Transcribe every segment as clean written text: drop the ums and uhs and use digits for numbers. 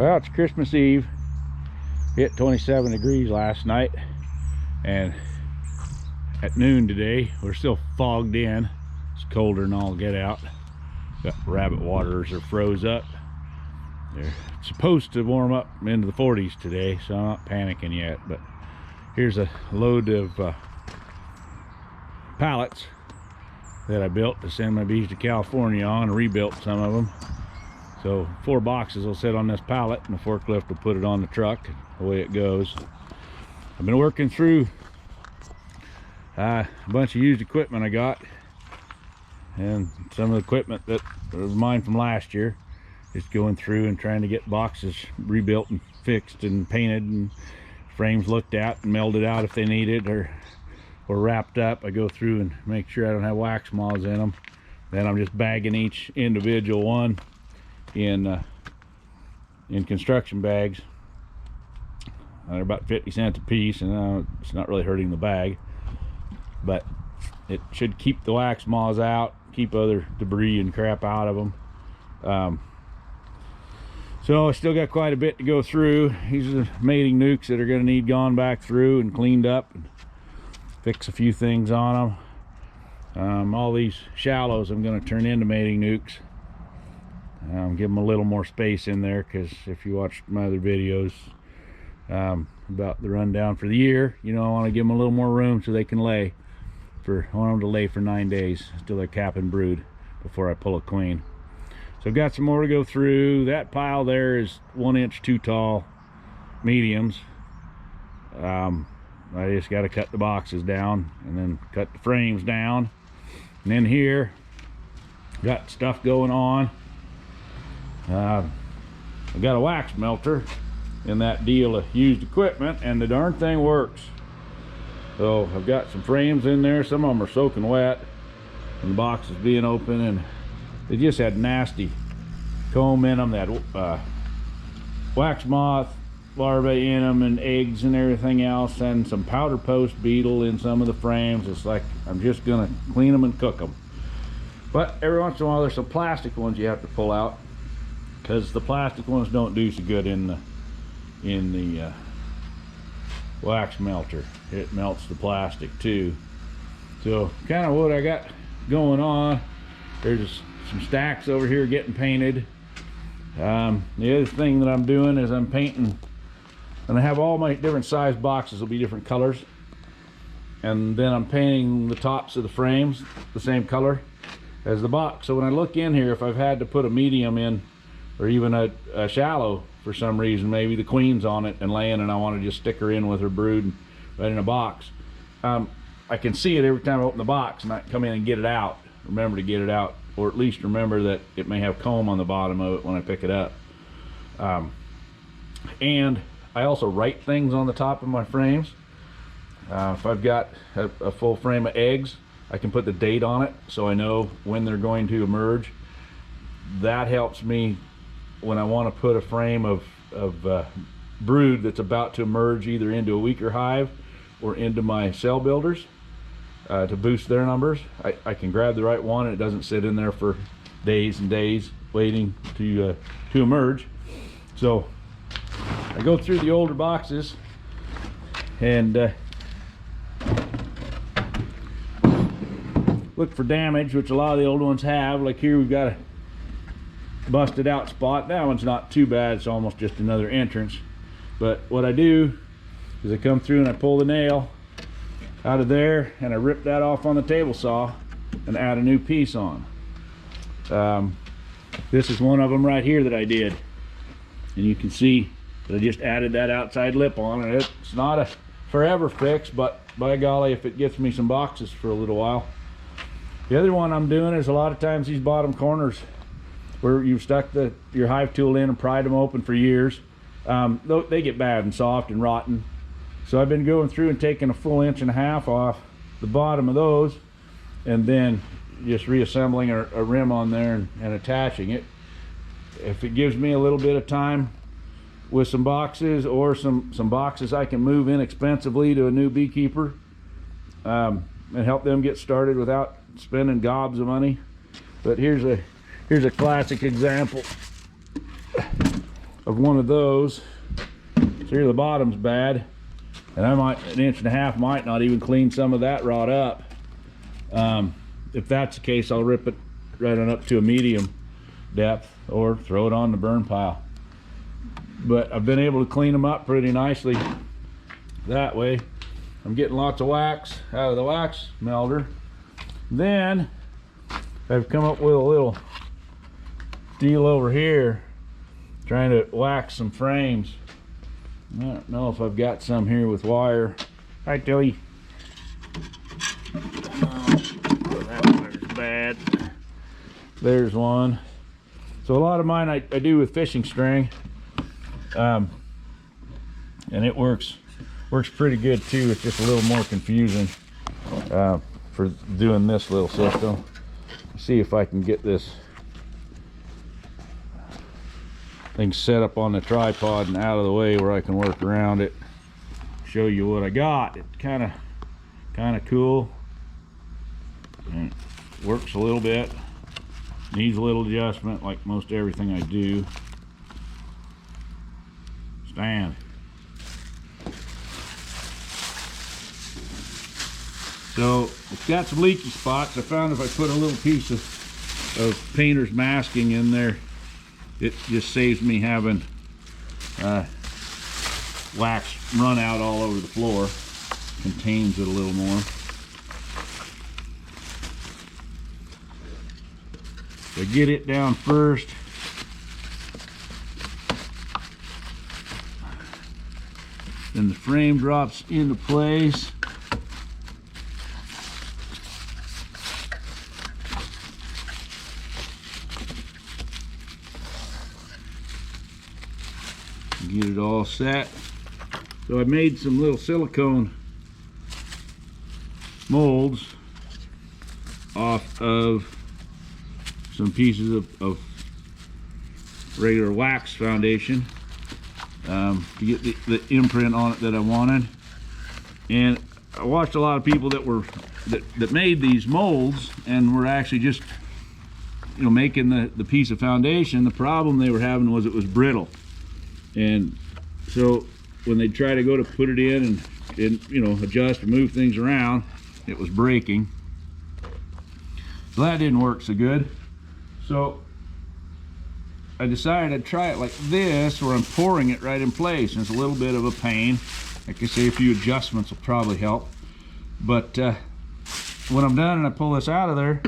Well, it's Christmas Eve. Hit 27 degrees last night, and at noon today we're still fogged in. It's colder than all get out. Got rabbit waters are froze up. They're supposed to warm up into the 40s today, so I'm not panicking yet. But here's a load of pallets that I built to send my bees to California on. I rebuilt some of them. So 4 boxes will sit on this pallet, and the forklift will put it on the truck. Away it goes. I've been working through a bunch of used equipment I got, and some of the equipment that was mine from last year. Just going through and trying to get boxes rebuilt and fixed and painted, and frames looked at and melded out if they needed, or wrapped up. I go through and make sure I don't have wax moths in them. Then I'm just bagging each individual one in construction bags. They're about 50 cents a piece, and it's not really hurting the bag, but it should keep the wax moths out, keep other debris and crap out of them. So I still got quite a bit to go through. These are the mating nukes that are going to need gone back through and cleaned up, and fix a few things on them. All these shallows I'm going to turn into mating nukes. Give them a little more space in there, because if you watched my other videos about the rundown for the year, you know, I want to give them a little more room so they can lay. I want them to lay for 9 days till they're cap and brood before I pull a queen. So I've got some more to go through. That pile there is 1 inch too tall mediums. I just got to cut the boxes down and then cut the frames down. And then here, got stuff going on. I've got a wax melter in that deal of used equipment, and the darn thing works. So I've got some frames in there. Some of them are soaking wet, and the box is being open, and they just had nasty comb in them. They had wax moth larvae in them, and eggs and everything else, and some powder post beetle in some of the frames. It's like I'm just gonna clean them and cook them. But every once in a while there's some plastic ones you have to pull out, because the plastic ones don't do so good in the wax melter. It melts the plastic too. So kind of what I got going on. There's some stacks over here getting painted. The other thing that I'm doing is I'm painting, and I have all my different size boxes will be different colors, and then I'm painting the tops of the frames the same color as the box. So when I look in here, if I've had to put a medium in, or even a shallow for some reason, maybe the queen's on it and laying, and I want to just stick her in with her brood right in a box, I can see it every time I open the box, and I come in and get it out. Remember to get it out, or at least remember that it may have comb on the bottom of it when I pick it up. And I also write things on the top of my frames. If I've got a full frame of eggs, I can put the date on it so I know when they're going to emerge. That helps me when I want to put a frame of brood that's about to emerge either into a weaker hive or into my cell builders, to boost their numbers. I can grab the right one, and it doesn't sit in there for days and days waiting to emerge. So I go through the older boxes and look for damage, which a lot of the old ones have. Like here we've got a busted out spot. That one's not too bad, it's almost just another entrance. But what I do is I come through and I pull the nail out of there, and I rip that off on the table saw and add a new piece on. This is one of them right here that I did, and you can see that I just added that outside lip on, and it's not a forever fix, but by golly, if it gets me some boxes for a little while. The other one I'm doing is, a lot of times these bottom corners where you've stuck your hive tool in and pried them open for years, they get bad and soft and rotten. So I've been going through and taking a full 1.5 inches off the bottom of those, and then just reassembling a rim on there and attaching it. If it gives me a little bit of time with some boxes, or some boxes I can move inexpensively to a new beekeeper, and help them get started without spending gobs of money. But here's a classic example of one of those. So here the bottom's bad, and I might, 1.5 inches might not even clean some of that rod up. If that's the case, I'll rip it right on up to a medium depth or throw it on the burn pile. But I've been able to clean them up pretty nicely that way. I'm getting lots of wax out of the wax melter. Then I've come up with a little deal over here, trying to wax some frames. I don't know if I've got some here with wire. Hi, Tilly. That wire's bad. There's one. So a lot of mine I do with fishing string, and it works pretty good too. It's just a little more confusing for doing this little system. See if I can get this thing set up on the tripod and out of the way where I can work around it. Show you what I got. It's kind of cool, and it works a little bit. Needs a little adjustment like most everything I do. Stand. So it's got some leaky spots. I found if I put a little piece of painter's masking in there, it just saves me having wax run out all over the floor. Contains it a little more. So get it down first. Then the frame drops into place. Get it all set. So I made some little silicone molds off of some pieces of regular wax foundation to get the imprint on it that I wanted. And I watched a lot of people that made these molds and were actually just, you know, making the piece of foundation. The problem they were having was it was brittle, and so when they try to go to put it in and you know, adjust and move things around, it was breaking. So that didn't work so good. So I decided I'd try it like this, where I'm pouring it right in place, and it's a little bit of a pain. Like I say, a few adjustments will probably help. But when I'm done and I pull this out of there,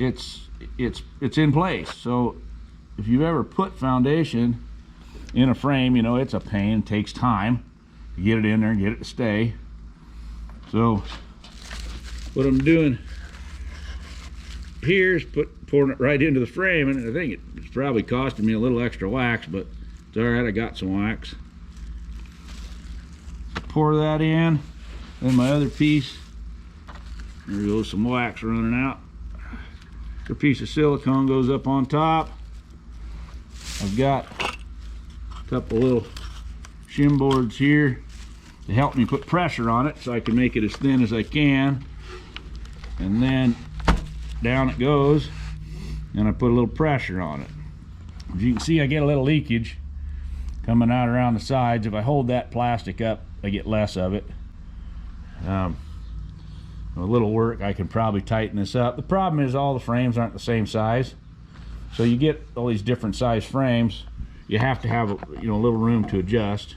it's in place. So if you've ever put foundation in a frame, you know it's a pain. It takes time to get it in there and get it to stay. So what I'm doing here is pouring it right into the frame, and I think it's probably costing me a little extra wax, but it's all right. I got some wax. Pour that in. Then my other piece, there goes some wax running out. A piece of silicone goes up on top. I've got a couple little shim boards here to help me put pressure on it so I can make it as thin as I can. And then down it goes, and I put a little pressure on it. As you can see, I get a little leakage coming out around the sides. If I hold that plastic up, I get less of it. A little work, I can probably tighten this up. The problem is all the frames aren't the same size, so you get all these different size frames. You have to have a little room to adjust.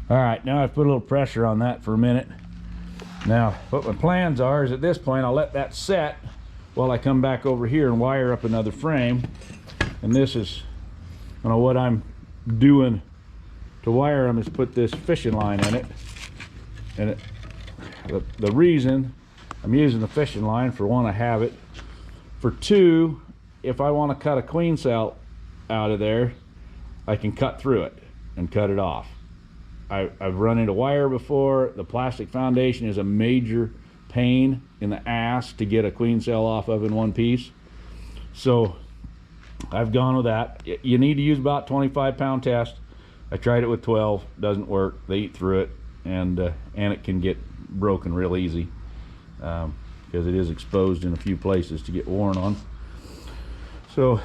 All right, now I've put a little pressure on that for a minute. Now what my plans are is, at this point I'll let that set while I come back over here and wire up another frame. And this is, what I'm doing to wire them is put this fishing line in it. And the reason I'm using the fishing line, for one, I have it. For two, if I want to cut a queen cell out of there, I can cut through it and cut it off. I've run into wire before. The plastic foundation is a major pain in the ass to get a queen cell off of in one piece. So I've gone with that. You need to use about 25-pound test. I tried it with 12, doesn't work. They eat through it, and it can get broken real easy because it is exposed in a few places to get worn on. So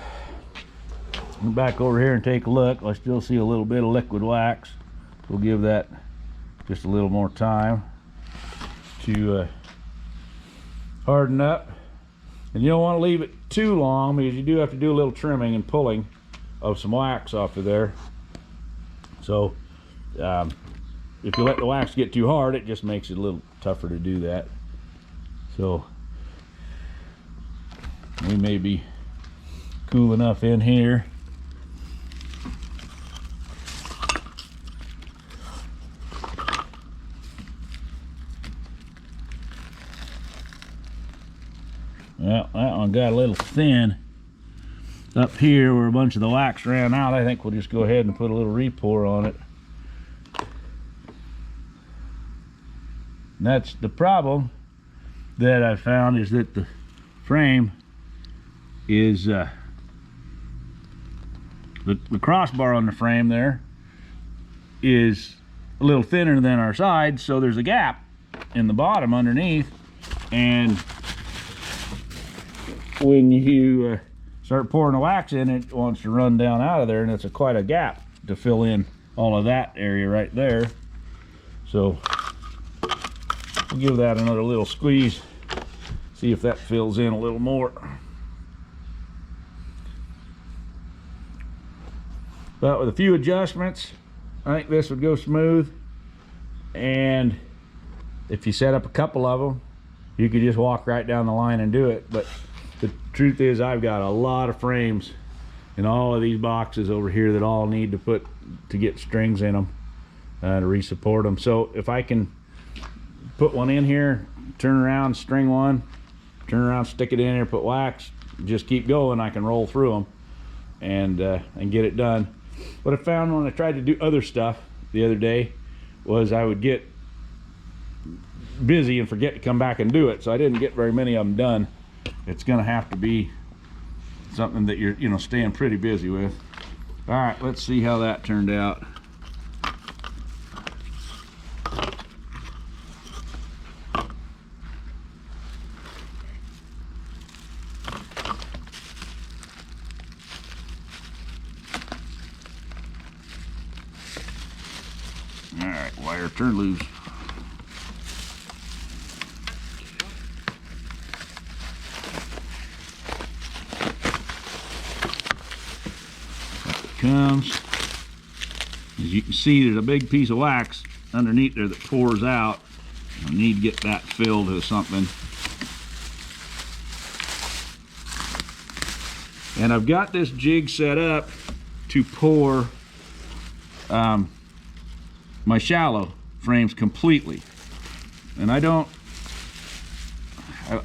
back over here and take a look. I still see a little bit of liquid wax. We'll give that just a little more time to harden up. And you don't want to leave it too long, because you do have to do a little trimming and pulling of some wax off of there. So if you let the wax get too hard, it just makes it a little tougher to do that. So we may be cool enough in here. Well, that one got a little thin up here where a bunch of the wax ran out. I think we'll just go ahead and put a little re-pour on it. And that's the problem that I found, is that the frame is the crossbar on the frame there is a little thinner than our side, so there's a gap in the bottom underneath, and when you start pouring the wax in, it wants to run down out of there, and it's quite a gap to fill in all of that area right there. So we'll give that another little squeeze, see if that fills in a little more. But with a few adjustments, I think this would go smooth. And if you set up a couple of them, you could just walk right down the line and do it. But the truth is, I've got a lot of frames in all of these boxes over here that all need to get strings in them to re-support them. So if I can put one in here, turn around, string one, turn around, stick it in here, put wax, just keep going, I can roll through them and get it done. What I found when I tried to do other stuff the other day was I would get busy and forget to come back and do it, so I didn't get very many of them done. It's gonna have to be something that you're staying pretty busy with. All right, let's see how that turned out. All right, wire turn loose. Comes. As you can see, there's a big piece of wax underneath there that pours out. I need to get that filled with something. And I've got this jig set up to pour my shallow frames completely. And I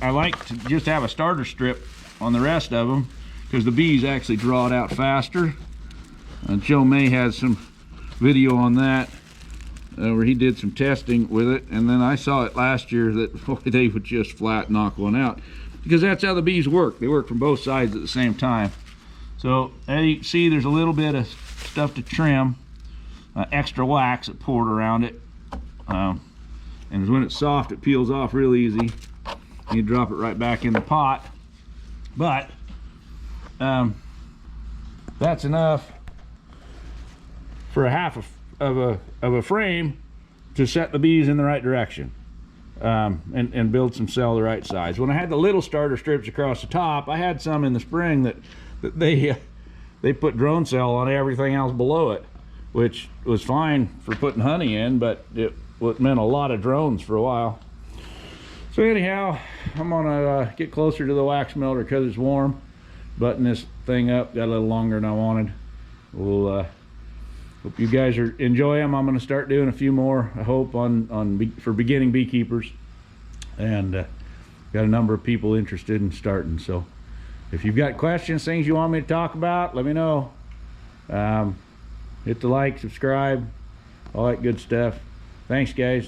like to just have a starter strip on the rest of them, because the bees actually draw it out faster. Joe May has some video on that where he did some testing with it, and then I saw it last year that boy, they would just flat knock one out, because that's how the bees work. They work from both sides at the same time. So as you can see, there's a little bit of stuff to trim, extra wax that poured around it, and when it's soft it peels off real easy. You drop it right back in the pot, but that's enough for a half of a frame to set the bees in the right direction, and build some cell the right size. When I had the little starter strips across the top, I had some in the spring that they put drone cell on everything else below it, which was fine for putting honey in, but it meant a lot of drones for a while. So anyhow, I'm gonna get closer to the wax melter because it's warm. Button this thing up, got a little longer than I wanted. We'll hope you guys enjoy them. I'm going to start doing a few more, I hope, for beginning beekeepers, and got a number of people interested in starting. So if you've got questions, things you want me to talk about, let me know. Hit the like, subscribe, all that good stuff. Thanks, guys.